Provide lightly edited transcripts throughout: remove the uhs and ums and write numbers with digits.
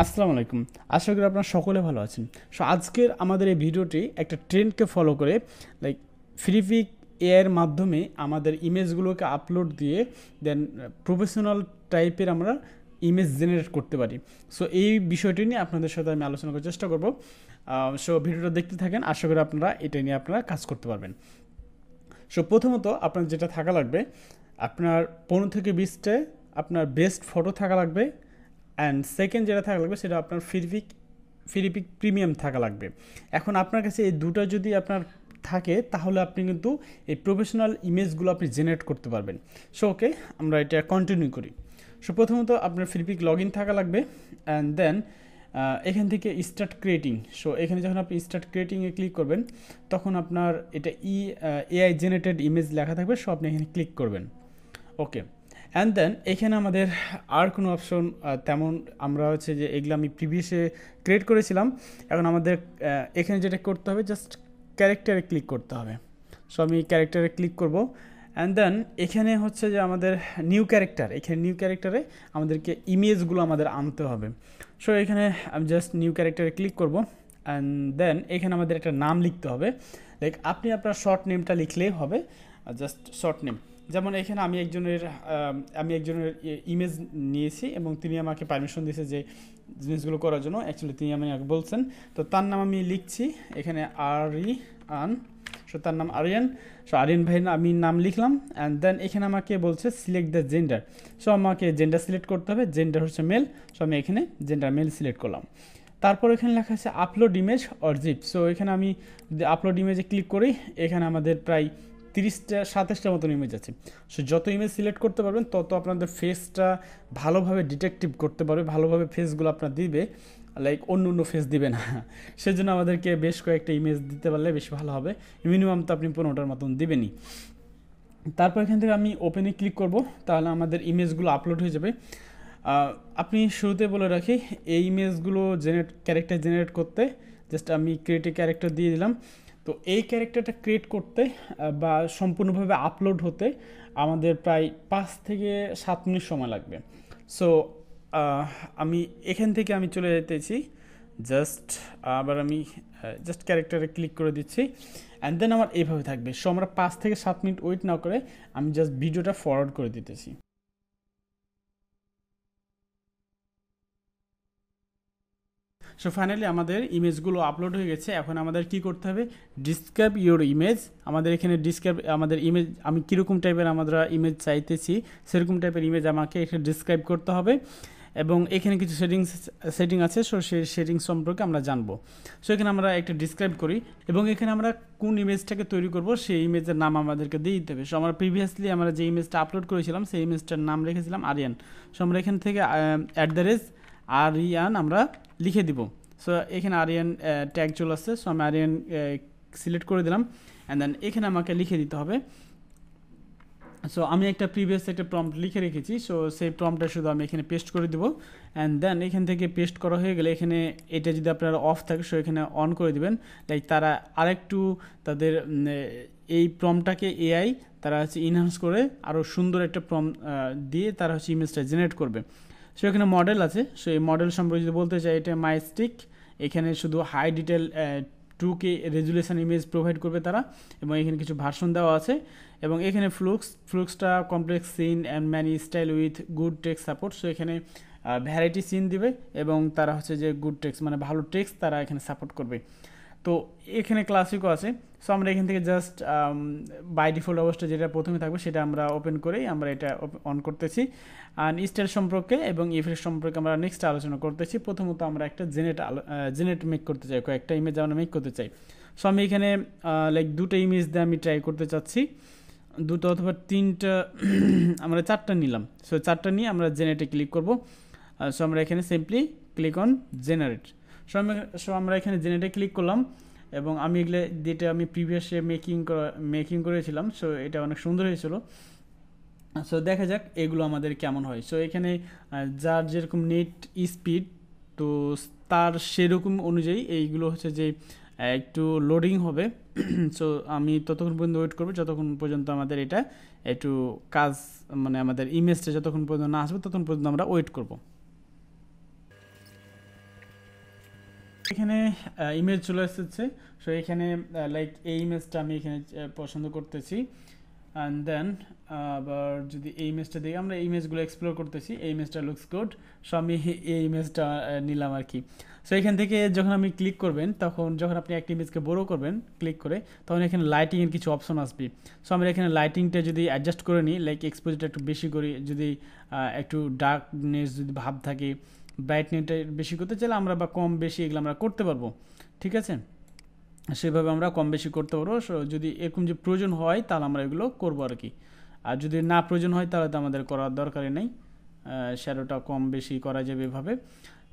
আসসালামু আলাইকুম। আশা করি আপনারা সকলে ভালো আছেন। সো আজকের আমাদের এই ভিডিওটি একটা ট্রেন্ডকে ফলো করে লাইক ফ্রিপিক এআই এর মাধ্যমে আমাদের ইমেজগুলোকে আপলোড দিয়ে দেন প্রফেশনাল টাইপের আমরা ইমেজ জেনারেট করতে পারি। সো এই বিষয়টি নিয়ে আপনাদের সাথে আমি আলোচনা করার চেষ্টা করব। সো ভিডিওটা দেখতে থাকেন, আশা করি আপনারা এটা নিয়ে আপনারা কাজ করতে পারবেন। সো প্রথমত আপনার যেটা থাকা লাগবে, আপনার 15 থেকে 20টা আপনার বেস্ট ফটো থাকা লাগবে। অ্যান্ড সেকেন্ড যেটা থাকা লাগবে সেটা আপনার ফিরিপিক প্রিমিয়াম থাকা লাগবে। এখন আপনার কাছে এই দুটো যদি আপনার থাকে তাহলে আপনি কিন্তু এই প্রফেশনাল ইমেজগুলো আপনি জেনারেট করতে পারবেন। সো ওকে, আমরা এটা কন্টিনিউ করি। সো প্রথমত আপনার ফিরিপিক লগ ইন থাকা লাগবে অ্যান্ড দেন এখান থেকে স্টার্ট ক্রিয়েটিং। সো এখানে যখন আপনি স্টার্ট ক্রিয়েটিংয়ে ক্লিক করবেন তখন আপনার এটা এআই জেনারেটেড ইমেজ লেখা থাকবে, সো আপনি এখানে ক্লিক করবেন। ওকে, অ্যান্ড দেন এখানে আমাদের আর কোনো অপশন তেমন আমরা হচ্ছে যে এগুলো আমি প্রিভিয়াসে ক্রিয়েট করেছিলাম। এখন আমাদের এখানে যেটা করতে হবে জাস্ট ক্যারেক্টারে ক্লিক করতে হবে। সো আমি ক্যারেক্টারে ক্লিক করব অ্যান্ড দেন এখানে হচ্ছে যে আমাদের নিউ ক্যারেক্টার, এখানে নিউ ক্যারেক্টারে আমাদেরকে ইমেজগুলো আমাদের আনতে হবে। সো এখানে আমি জাস্ট নিউ ক্যারেক্টারে ক্লিক করব অ্যান্ড দেন এখানে আমাদের একটা নাম লিখতে হবে। লাইক আপনি আপনার শর্ট নেমটা লিখলেই হবে, জাস্ট শর্ট নেম। যেমন এখানে আমি একজনের ইমেজ নিয়েছি এবং তিনি আমাকে পারমিশন দিয়েছে যে জিনিসগুলো করার জন্য। অ্যাকচুয়ালি তিনি আমাকে বলছেন, তো তার নাম আমি লিখছি এখানে আরিয়ান। সো তার নাম আরিয়ান। সো আরিয়ান ভাই আমি নাম লিখলাম অ্যান্ড দেন এখানে আমাকে বলছে সিলেক্ট দ্য জেন্ডার। সো আমাকে জেন্ডার সিলেক্ট করতে হবে, জেন্ডার হচ্ছে মেল। সো আমি এখানে জেন্ডার মেল সিলেক্ট করলাম। তারপর এখানে লেখা আছে upload image or zip. So এখানে আমি যদি আপলোড ইমেজে ক্লিক করি এখানে আমাদের প্রায় 30-27টা মতন ইমেজ আছে। সো যত ইমেজ সিলেক্ট করতে পারবেন তত আপনাদের ফেসটা ভালোভাবে ডিটেকটিভ করতে পারবে, ভালোভাবে ফেসগুলো আপনার দিবে, লাইক অন্য ফেস দিবে না। সেজন্য আমাদেরকে বেশ কয়েকটা ইমেজ দিতে পারলে বেশি ভালো হবে। মিনিমাম তো আপনি 15টার মতন দিবেনই। তারপর এখান থেকে আমি ওপেনে ক্লিক করব, তাহলে আমাদের ইমেজগুলো আপলোড হয়ে যাবে। আপনি শুরুতে বলে রাখি, এই ইমেজগুলো ক্যারেক্টার জেনারেট করতে জাস্ট আমি ক্রিয়েট ক্যারেক্টার দিয়ে দিলাম। তো এই ক্যারেক্টারটা ক্রিয়েট করতে বা সম্পূর্ণভাবে আপলোড হতে আমাদের প্রায় 5 থেকে 7 মিনিট সময় লাগবে। সো আমি এখান থেকে আমি চলে যেতেছি জাস্ট, আবার আমি জাস্ট ক্যারেক্টারে ক্লিক করে দিচ্ছি অ্যান্ড দেন আমার এইভাবে থাকবে। সো আমরা 5 থেকে 7 মিনিট ওয়েট না করে আমি জাস্ট ভিডিওটা ফরওয়ার্ড করে দিতেছি। সো ফাইনালি আমাদের ইমেজগুলো আপলোড হয়ে গেছে। এখন আমাদের কি করতে হবে, ডিসক্রাইব ইউর ইমেজ। আমাদের এখানে ডিসক্রাইব আমাদের ইমেজ, আমি কীরকম টাইপের আমরা ইমেজ চাইতেছি সেরকম টাইপের ইমেজ আমাকে এখানে ডিসক্রাইব করতে হবে এবং এখানে কিছু সেটিং আছে। সো সেই সেটিংস সম্পর্কে আমরা জানবো। সো এখানে আমরা একটা ডিসক্রাইব করি এবং এখানে আমরা কোন ইমেজটাকে তৈরি করব সেই ইমেজের নাম আমাদেরকে দিয়ে দিতে হবে। সো আমরা প্রিভিয়াসলি আমরা যে ইমেজটা আপলোড করেছিলাম সেই ইমেজটার নাম রেখেছিলাম আরিয়ান। সো আমরা এখান থেকে @আরিয়ান আমরা লিখে দিব। সো এখানে আরিয়ান ট্যাগ চলে আসছে। সো আমি আরিয়ান সিলেক্ট করে দিলাম অ্যান্ড দেন এখানে আমাকে লিখে দিতে হবে। সো আমি একটা প্রিভিয়াস একটা প্রম্পট লিখে রেখেছি। সো সেই প্রম্পটটা শুধু আমি এখানে পেস্ট করে দেবো অ্যান্ড দেন এখান থেকে পেস্ট করা হয়ে গেলে এখানে এটা যদি আপনার অফ থাকে সো এখানে অন করে দেবেন। লাইক তারা আরেকটু তাদের এই প্রম্পটটাকে এআই তারা হচ্ছে ইনহ্যান্স করে আরও সুন্দর একটা দিয়ে তারা হচ্ছে ইমেজটা জেনারেট করবে। সো এখানে মডেল আছে। সো এই মডেল সম্পর্কে যদি বলতে চাই, এটা মাইস্টিক। এখানে শুধু high detail 2K resolution image provide করবে তারা এবং এখানে কিছু ভার্সন দেওয়া আছে এবং এখানে ফ্লুক্সটা complex scene and many style with good text support. So এখানে ভ্যারাইটি সিন দিবে এবং তারা হচ্ছে যে গুড টেক্সট মানে ভালো টেক্সট তারা এখানে সাপোর্ট করবে। তো এখানে ক্লাসিকও আছে। সো আমরা এখান থেকে জাস্ট বাই ডিফল্ট অবস্থা যেটা প্রথমে থাকবে সেটা আমরা ওপেন করেই আমরা এটা অন করতেছি। আর স্টাইল সম্পর্কে এবং ইফেক্ট সম্পর্কে আমরা নেক্সট আলোচনা করতেছি। প্রথমত আমরা একটা জেনারেট মেক করতে চাই, কয়েকটা ইমেজ আমরা মেক করতে চাই। সো আমি এখানে লাইক 2টা ইমেজ দিয়ে আমি ট্রাই করতে চাচ্ছি, 2টা অথবা 3টা আমরা 4টা নিলাম। সো 4টা নিয়ে আমরা জেনারেটে ক্লিক করব। সো আমরা এখানে simply click on generate. So আমরা এখানে জেনারেটে ক্লিক করলাম এবং আমি এগুলো যেটা আমি প্রিভিয়াসে মেকিং করেছিলাম। সো এটা অনেক সুন্দর হয়েছিল। সো দেখা যাক এগুলো আমাদের কেমন হয়। সো এখানে যার যেরকম নেট স্পিড তো তার সেরকম অনুযায়ী এইগুলো হচ্ছে যে একটু লোডিং হবে। সো আমি ততক্ষণ পর্যন্ত ওয়েট করবো যতক্ষণ পর্যন্ত আমাদের এটা একটু কাজ মানে আমাদের ইমেজটা যতক্ষণ পর্যন্ত না আসবে ততক্ষণ পর্যন্ত আমরা ওয়েট করব। এখানে ইমেজ চলে এসেছে। সো এখানে লাইক এই ইমেজটা আমি এখানে পছন্দ করতেছি। অ্যান্ড দেন আবার যদি এই ইমেজটা দেখি, আমরা ইমেজগুলো এক্সপ্লোর করতেছি, এই ইমেজটা লুকস গুড। সো আমি এই ইমেজটা নিলাম আর কি। সো এখান থেকে যখন আমি ক্লিক করবেন, তখন যখন আপনি একটা ইমেজকে বড় করবেন ক্লিক করে, তখন এখানে লাইটিংয়ের কিছু অপশন আসবে। সো আমরা এখানে লাইটিংটা যদি অ্যাডজাস্ট করে নিই, লাইক এক্সপোজারটা একটু বেশি করি, যদি একটু ডার্কনেস যদি ভাব থাকে, ব্রাইটনেসটা বেশি করতে চাইলে আমরা বা কম বেশি এগুলো আমরা করতে পারবো, ঠিক আছে। সেভাবে আমরা কম বেশি করতে পারবো। যদি এরকম যে প্রয়োজন হয় তাহলে আমরা এগুলো করবো আর কি। আর যদি না প্রয়োজন হয় তাহলে তো আমাদের করার দরকারই নেই, শ্যাডোটা কম বেশি করা যাবে এভাবে।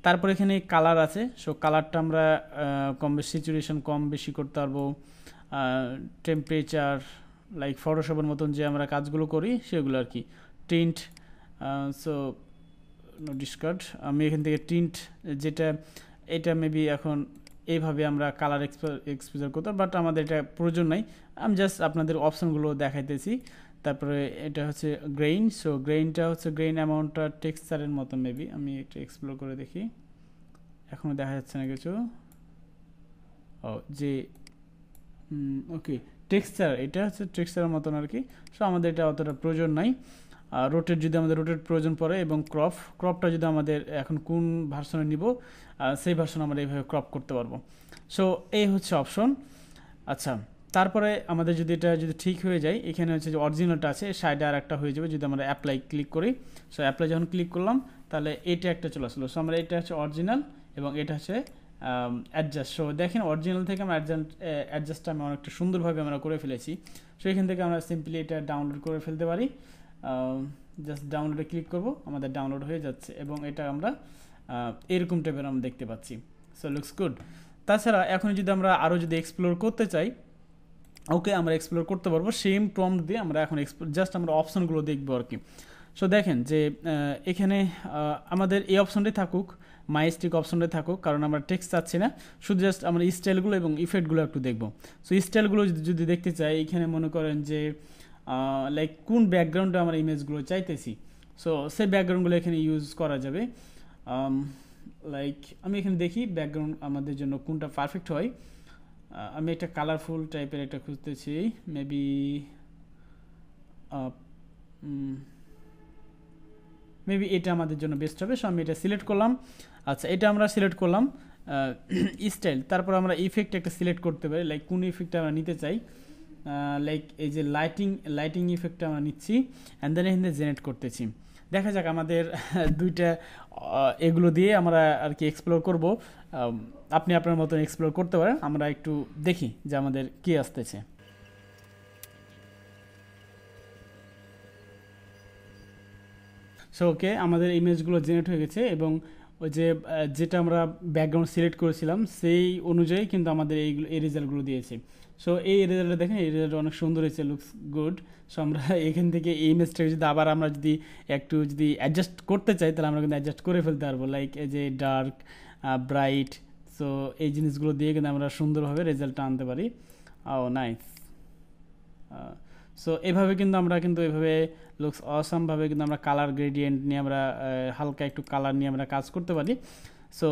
তারপর এখানে কালার আছে। সো কালারটা আমরা কম বেশি স্যাচুরেশন কম বেশি করতে পারবো, টেম্পারেচার লাইক ফটোশপের মতন যে আমরা কাজগুলো করি সেগুলো আর কি। টিন্ট, সো নো ডিসকার্ড, আমি এখান থেকে টিন্ট যেটা, এটা মেবি এখন এইভাবে আমরা কালার এক্সপোজার করতে, বাট আমাদের এটা প্রয়োজন নাই। আমি জাস্ট আপনাদের অপশানগুলো দেখাইতেছি। তারপরে এটা হচ্ছে গ্রেইন। সো গ্রেইনটা হচ্ছে গ্রেইন অ্যামাউন্টটা টেক্সচারের মতো মেবি, আমি একটু এক্সপ্লোর করে দেখি, এখনও দেখা যাচ্ছে না কিছু। ও যে ওকে টেক্সচার, এটা হচ্ছে টেক্সচারের মতন আর কি। সো আমাদের এটা অতটা প্রয়োজন নাই। রোটেট যদি আমাদের রোটেট প্রয়োজন পড়ে, এবং ক্রপটা যদি আমাদের এখন কোন ভার্সনে নিব সেই ভার্সন আমরা এইভাবে ক্রপ করতে পারবো। সো এই হচ্ছে অপশন। আচ্ছা, তারপরে আমাদের যদি এটা যদি ঠিক হয়ে যায়, এখানে হচ্ছে যে অরিজিনালটা আছে সাইডে আর একটা হয়ে যাবে যদি আমরা অ্যাপ্লাই ক্লিক করি। সো অ্যাপ্লাই যখন ক্লিক করলাম তাহলে এটা একটা চলে আসলো। সো আমরা এটা হচ্ছে অরিজিনাল এবং এটা হচ্ছে অ্যাডজাস্ট। সো দেখেন অরিজিনাল থেকে আমরা অ্যাডজাস্টটা আমি অনেকটা সুন্দরভাবে আমরা করে ফেলেছি। সো এখান থেকে আমরা সিম্পলি এটা ডাউনলোড করে ফেলতে পারি। জাস্ট ডাউনলোডে ক্লিক করব, আমাদের ডাউনলোড হয়ে যাচ্ছে এবং এটা আমরা এরকম টাইপের আমরা দেখতে পাচ্ছি। So looks good. তাছাড়া এখন যদি আমরা আরও যদি এক্সপ্লোর করতে চাই, ওকে আমরা এক্সপ্লোর করতে পারবো সেম প্রম্পট দিয়ে। আমরা এখন জাস্ট আমরা অপশনগুলো দেখবো আর কি। সো দেখেন যে এখানে আমাদের এই অপশনটাই থাকুক, মাইস্টিক অপশনটাই থাকুক, কারণ আমরা টেক্সট চাচ্ছি না, শুধু জাস্ট আমরা স্টাইলগুলো এবং ইফেক্টগুলো একটু দেখবো। সো স্টাইলগুলো যদি দেখতে চাই, এখানে মনে করেন যে লাইক কোন ব্যাকগ্রাউন্ডে আমরা ইমেজগুলো চাইতেছি, সো সেই ব্যাকগ্রাউন্ডগুলো এখানে ইউজ করা যাবে। লাইক আমি এখানে দেখি ব্যাকগ্রাউন্ড আমাদের জন্য কোনটা পারফেক্ট হয়। আমি একটা কালারফুল টাইপের একটা খুঁজতেছি, মেবি এটা আমাদের জন্য বেস্ট হবে। সো আমি এটা সিলেক্ট করলাম। আচ্ছা, এটা আমরা সিলেক্ট করলাম স্টাইল। তারপর আমরা ইফেক্ট একটা সিলেক্ট করতে পারি, লাইক কোন ইফেক্টটা আমরা নিতে চাই। লাইক এই যে লাইটিং ইফেক্টটা আমরা নিচ্ছি, অ্যান্ড দেন এখানে জেনারেট করতেছি। দেখা যাক আমাদের দুইটা এগুলো দিয়ে আমরা আর কি এক্সপ্লোর করব। আপনি আপনার মতন এক্সপ্লোর করতে পারেন, আমরা একটু দেখি যে আমাদের কী আসতেছে। সো ওকে, আমাদের ইমেজগুলো জেনারেট হয়ে গেছে এবং ওই যে যেটা আমরা ব্যাকগ্রাউন্ড সিলেক্ট করেছিলাম সেই অনুযায়ী কিন্তু আমাদের এই রেজাল্টগুলো দিয়েছে। সো এই রেজাল্টটা দেখেন, এই রেজাল্ট অনেক সুন্দর হয়েছে, লুকস গুড। সো আমরা এখান থেকে এই ইমেজটাকে যদি আবার আমরা যদি একটু যদি অ্যাডজাস্ট করতে চাই, তাহলে আমরা কিন্তু অ্যাডজাস্ট করে ফেলতে পারবো, লাইক এই যে ডার্ক, ব্রাইট। সো এই জিনিসগুলো দিয়ে কিন্তু আমরা সুন্দরভাবে রেজাল্টটা আনতে পারি। ও নাইস। সো এভাবে কিন্তু আমরা কিন্তু এভাবে লুকস অসামভাবে কিন্তু আমরা কালার গ্রেডিয়েন্ট নিয়ে আমরা হালকা একটু কালার নিয়ে আমরা কাজ করতে পারি। সো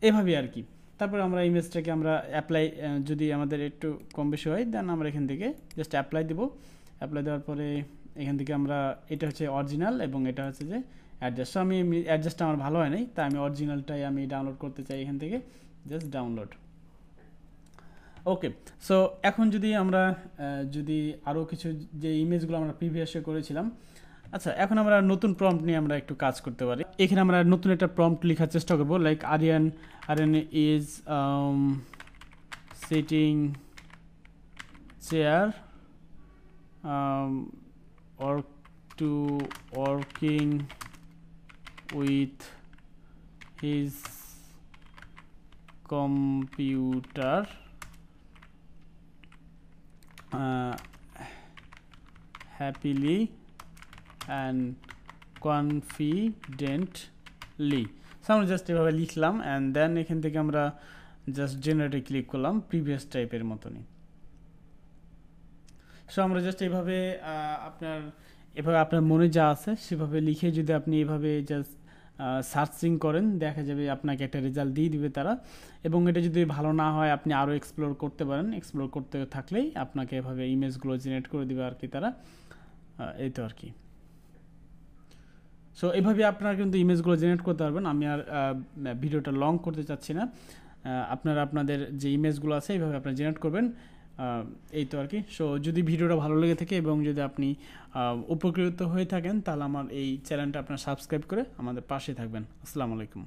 এভাবেই আর কি। তারপর আমরা ইমেজটাকে আমরা অ্যাপ্লাই, যদি আমাদের একটু কম বেশি হয় দেন আমরা এখান থেকে জাস্ট অ্যাপ্লাই দেবো। অ্যাপ্লাই দেওয়ার পরে এখান থেকে আমরা, এটা হচ্ছে অরিজিনাল এবং এটা হচ্ছে যে অ্যাডজাস্ট। সো আমি অ্যাডজাস্টটা আমার ভালো হয় নাই, তাই আমি অরিজিনালটাই আমি ডাউনলোড করতে চাই এখান থেকে, জাস্ট ডাউনলোড। ওকে, সো এখন যদি আমরা যদি আরও কিছু যে ইমেজগুলো আমরা প্রিভিয়াসে করেছিলাম, আচ্ছা এখন আমরা নতুন প্রম্পট নিয়ে আমরা একটু কাজ করতে পারি। এখানে আমরা নতুন একটা প্রম্পট লেখার চেষ্টা করবো, like Aryan is sitting chair working with his computer happily and confidently। So আমরা জাস্ট এভাবে লিখলাম অ্যান্ড দেন এখান থেকে আমরা জাস্ট জেনারেটে ক্লিক করলাম প্রিভিয়াস টাইপের মতনই। সো আমরা জাস্ট এভাবে আপনার মনে যা আছে সেভাবে লিখে যদি আপনি এভাবে জাস্ট সার্চিং করেন, দেখা যাবে আপনাকে একটা রেজাল্ট দিয়ে দিবে তারা। এবং এটা যদি ভালো না হয় আপনি আরও এক্সপ্লোর করতে পারেন, এক্সপ্লোর করতে থাকলেই আপনাকে এভাবে ইমেজগুলো জেনারেট করে দিবে আর কি তারা। এই তো আর কি। সো এভাবে আপনারা কিন্তু ইমেজগুলো জেনারেট করতে পারবেন। আমি আর ভিডিওটা লং করতে চাচ্ছি না, আপনারা আপনাদের যে ইমেজগুলো আছে এইভাবে আপনারা জেনারেট করবেন। এই তো আর কি। সো যদি ভিডিওটা ভালো লেগে থাকে এবং যদি আপনি উপকৃত হয়ে থাকেন তাহলে আমার এই চ্যানেলটা আপনারা সাবস্ক্রাইব করে আমাদের পাশে থাকবেন। আসসালামু আলাইকুম।